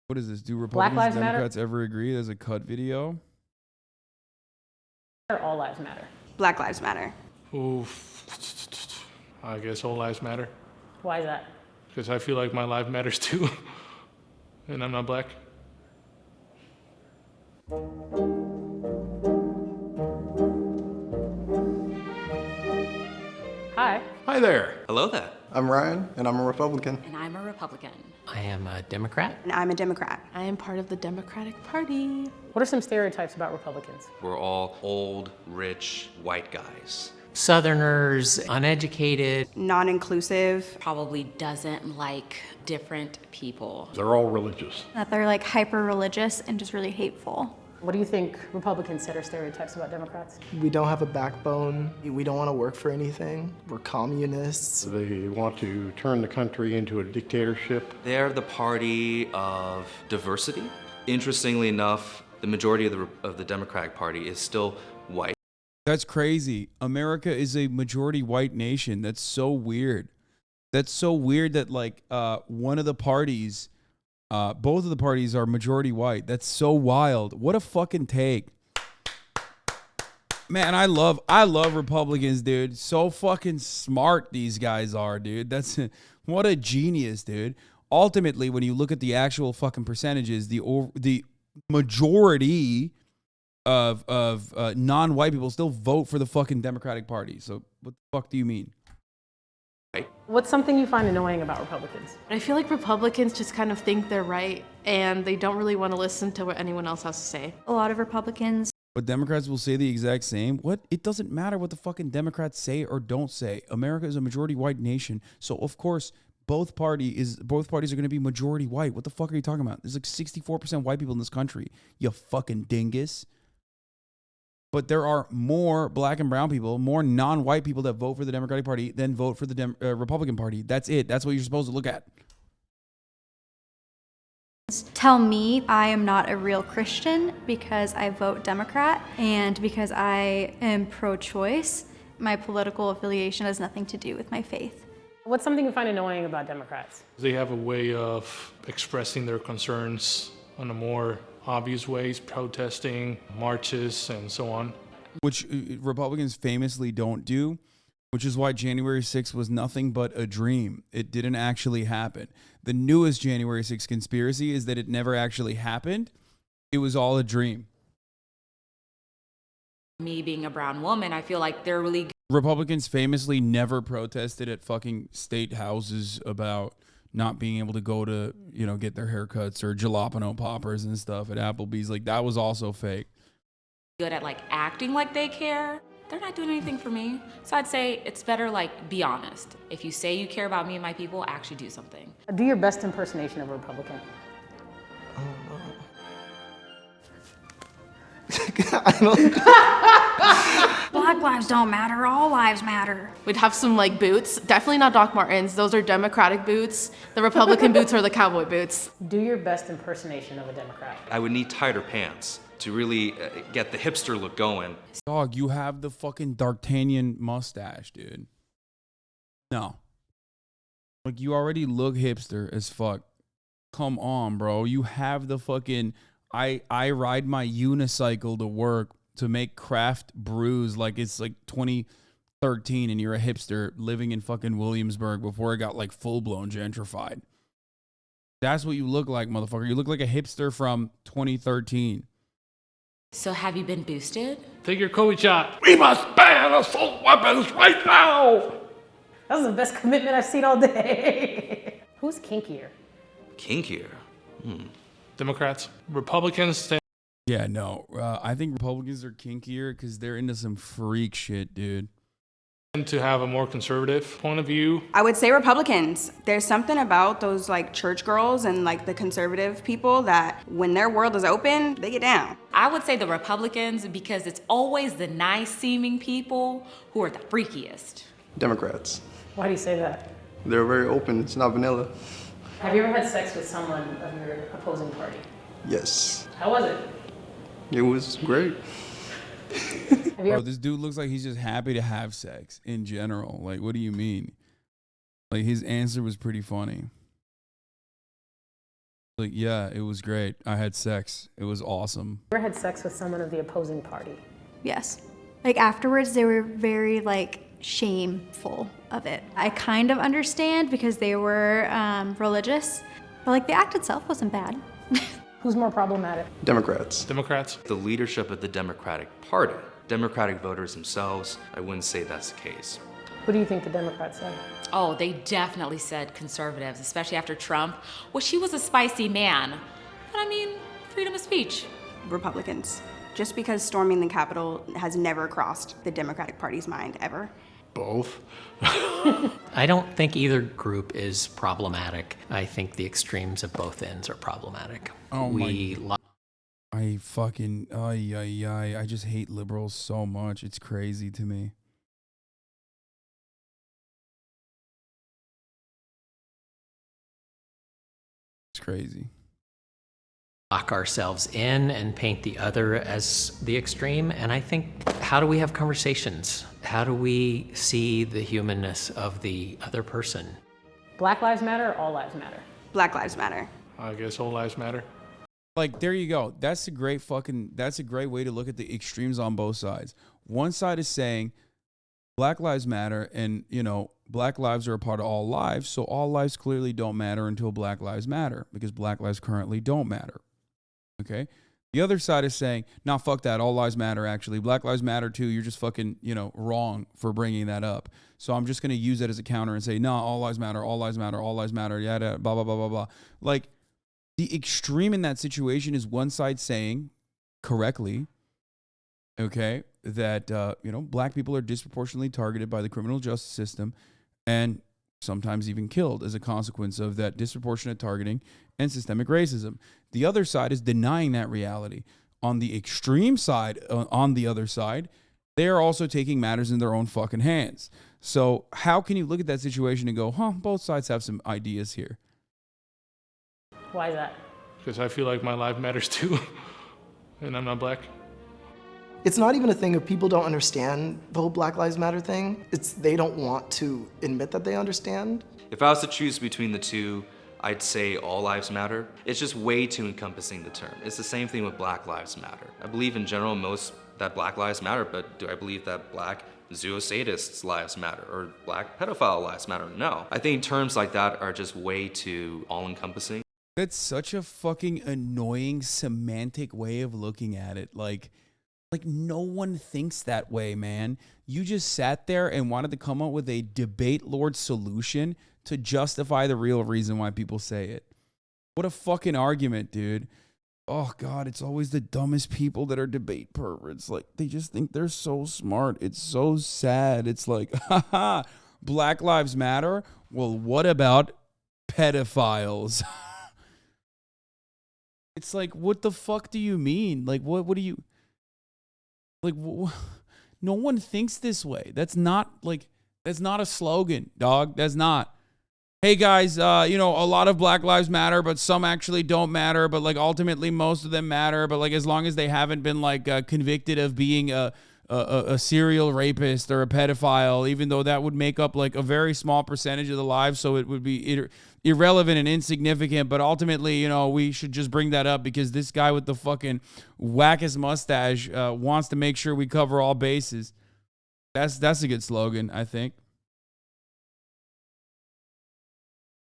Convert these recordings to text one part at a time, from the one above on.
What is this? Do Black Republicans Lives and Matter? Democrats ever agree? There's a cut video. All lives matter. Black Lives Matter. Oof. I guess all lives matter. Why is that? Because I feel like my life matters too. And I'm not black. Hi. Hi there. Hello there. I'm Ryan, and I'm a Republican. And I'm a Republican. I am a Democrat. And I'm a Democrat. I am part of the Democratic Party. What are some stereotypes about Republicans? We're all old, rich, white guys. Southerners, uneducated. Non-inclusive. Probably doesn't like different people. They're all religious. That they're like hyper religious and just really hateful. What do you think Republicans said are stereotypes about Democrats? We don't have a backbone. We don't want to work for anything. We're communists. They want to turn the country into a dictatorship. They're the party of diversity. Interestingly enough, the majority of the Democratic Party is still white. That's crazy. America is a majority white nation. That's so weird. That's so weird that like one of the parties, both of the parties are majority white. That's so wild. What a fucking take. Man, I love Republicans, dude. So fucking smart these guys are, dude. That's what a genius, dude. Ultimately, when you look at the actual fucking percentages, the majority of non-white people still vote for the fucking Democratic Party. So what the fuck do you mean? What's something you find annoying about Republicans? I feel like Republicans just kind of think they're right and they don't really want to listen to what anyone else has to say. A lot of Republicans. But Democrats will say the exact same. What? It doesn't matter what the fucking Democrats say or don't say. America is a majority white nation. So of course, both parties are going to be majority white. What the fuck are you talking about? There's like 64% white people in this country. You fucking dingus. But there are more black and brown people, more non-white people that vote for the Democratic Party than vote for the Republican Party. That's it. That's what you're supposed to look at. Tell me I am not a real Christian because I vote Democrat and because I am pro-choice. My political affiliation has nothing to do with my faith. What's something you find annoying about Democrats? They have a way of expressing their concerns in a more obvious ways, protesting, marches, and so on. Which Republicans famously don't do, which is why January 6th was nothing but a dream. It didn't actually happen. The newest January 6th conspiracy is that it never actually happened. It was all a dream. Me being a brown woman, I feel like they're really good. Republicans famously never protested at fucking state houses about not being able to go to, get their haircuts or jalapeno poppers and stuff at Applebee's. Like, that was also fake. Good at like acting like they care. They're not doing anything for me. So I'd say it's better like be honest. If you say you care about me and my people, actually do something. Do your best impersonation of a Republican. I don't. Black lives don't matter, all lives matter. We'd have some like boots, definitely not Doc Martens. Those are Democratic boots. The Republican boots are the cowboy boots. Do your best impersonation of a Democrat. I would need tighter pants to really get the hipster look going. Dog, you have the fucking D'Artagnan mustache, dude. No. Like, you already look hipster as fuck. Come on, bro. You have the fucking... I ride my unicycle to work to make craft brews like it's like 2013 and you're a hipster living in fucking Williamsburg before it got like full-blown gentrified. That's what you look like, motherfucker. You look like a hipster from 2013. So have you been boosted? Take your COVID shot. We must ban assault weapons right now! That was the best commitment I've seen all day. Who's kinkier? Kinkier? Democrats. Republicans tend Yeah, no. I think Republicans are kinkier because they're into some freak shit, dude. to have a more conservative point of view. I would say Republicans. There's something about those like church girls and like the conservative people that when their world is open, they get down. I would say the Republicans because it's always the nice seeming people who are the freakiest. Democrats. Why do you say that? They're very open. It's not vanilla. Have you ever had sex with someone of your opposing party? Yes. How was it? It was great. Bro, this dude looks like he's just happy to have sex in general. Like, what do you mean? Like, his answer was pretty funny. Like, yeah, it was great. I had sex. It was awesome. Ever had sex with someone of the opposing party? Yes. Like afterwards, they were very like shameful of it. I kind of understand because they were religious, but like the act itself wasn't bad. Who's more problematic? Democrats. Democrats. The leadership of the Democratic Party, Democratic voters themselves, I wouldn't say that's the case. Who do you think the Democrats said? Oh, they definitely said conservatives, especially after Trump. Well, she was a spicy man. But I mean, freedom of speech. Republicans. Just because storming the Capitol has never crossed the Democratic Party's mind, ever. Both. I don't think either group is problematic. I think the extremes of both ends are problematic. Oh I fucking, I just hate liberals so much. It's crazy to me. It's crazy. Lock ourselves in and paint the other as the extreme. And I think, how do we have conversations? How do we see the humanness of the other person? Black lives matter or all lives matter? Black lives matter. I guess all lives matter. Like, there you go. That's a great way to look at the extremes on both sides. One side is saying Black lives matter and, you know, Black lives are a part of all lives. So all lives clearly don't matter until Black lives matter because Black lives currently don't matter. Okay. The other side is saying, nah, fuck that. All lives matter, actually. Black lives matter, too. You're just fucking, you know, wrong for bringing that up. So I'm just going to use that as a counter and say, nah, all lives matter, all lives matter, all lives matter, yada, blah, blah, blah, blah, blah. Like, the extreme in that situation is one side saying correctly, okay, that, you know, Black people are disproportionately targeted by the criminal justice system and sometimes even killed as a consequence of that disproportionate targeting and systemic racism. The other side is denying that reality. On the extreme side, on the other side, they are also taking matters in their own fucking hands. So how can you look at that situation and go, both sides have some ideas here? Why is that? Because I feel like my life matters too, and I'm not Black. It's not even a thing of people don't understand the whole Black Lives Matter thing. It's they don't want to admit that they understand. If I was to choose between the two, I'd say all lives matter. It's just way too encompassing the term. It's the same thing with Black Lives Matter. I believe in general that Black lives matter, but do I believe that Black zoosadists' lives matter or Black pedophile lives matter? No. I think terms like that are just way too all-encompassing. That's such a fucking annoying semantic way of looking at it. Like no one thinks that way, man. You just sat there and wanted to come up with a debate lord solution to justify the real reason why people say it. What a fucking argument, dude. Oh, God, it's always the dumbest people that are debate perverts. Like, they just think they're so smart. It's so sad. It's like, haha, Black Lives Matter? Well, what about pedophiles? It's like, what the fuck do you mean? Like, what do you... Like, no one thinks this way. That's not a slogan, dog. That's not. Hey, guys, you know, a lot of Black lives matter, but some actually don't matter. But, like, ultimately, most of them matter. But, like, as long as they haven't been, like, convicted of being a serial rapist or a pedophile, even though that would make up, like, a very small percentage of the lives, so it would be irrelevant and insignificant. But ultimately, you know, we should just bring that up because this guy with the fucking wackest mustache wants to make sure we cover all bases. That's a good slogan, I think.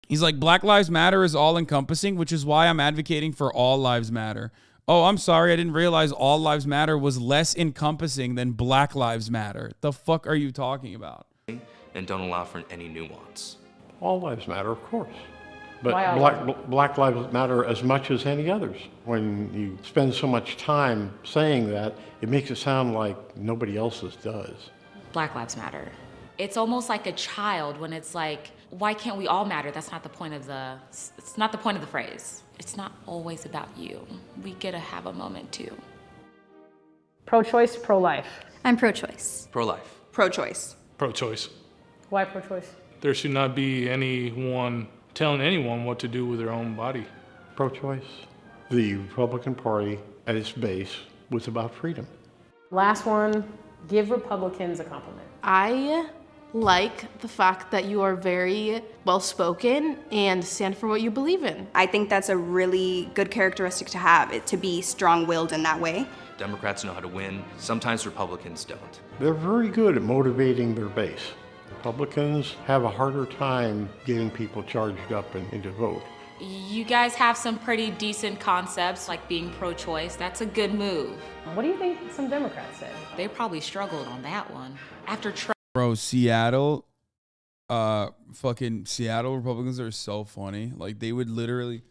He's like, Black Lives Matter is all-encompassing, which is why I'm advocating for all lives matter. Oh, I'm sorry, I didn't realize all lives matter was less encompassing than Black Lives Matter. The fuck are you talking about? And don't allow for any nuance. All lives matter, of course. But Why Black lives matter as much as any others. When you spend so much time saying that, it makes it sound like nobody else's does. Black lives matter. It's almost like a child when it's like, why can't we all matter? It's not the point of the phrase. It's not always about you. We get to have a moment too. Pro-choice, pro-life? I'm pro-choice. Pro-life. Pro-choice. Pro-choice. Why pro-choice? There should not be anyone telling anyone what to do with their own body. Pro-choice. The Republican Party, at its base, was about freedom. Last one, give Republicans a compliment. I like the fact that you are very well spoken and stand for what you believe in. I think that's a really good characteristic to have, it to be strong-willed in that way. Democrats know how to win. Sometimes Republicans don't. They're very good at motivating their base. Republicans have a harder time getting people charged up and to vote. You guys have some pretty decent concepts, like being pro-choice. That's a good move. What do you think some Democrats say? They probably struggled on that one. After Trump. Bro, Seattle, fucking Seattle Republicans are so funny. Like, they would literally,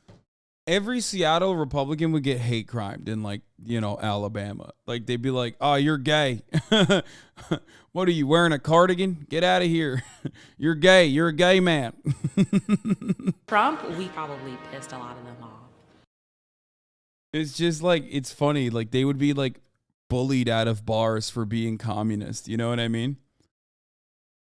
every Seattle Republican would get hate crimed in, like, you know, Alabama. Like, they'd be like, oh, you're gay. What are you, wearing a cardigan? Get out of here. You're gay. You're a gay man. Trump, we probably pissed a lot of them off. It's just like, it's funny. Like, they would be like bullied out of bars for being communist. You know what I mean?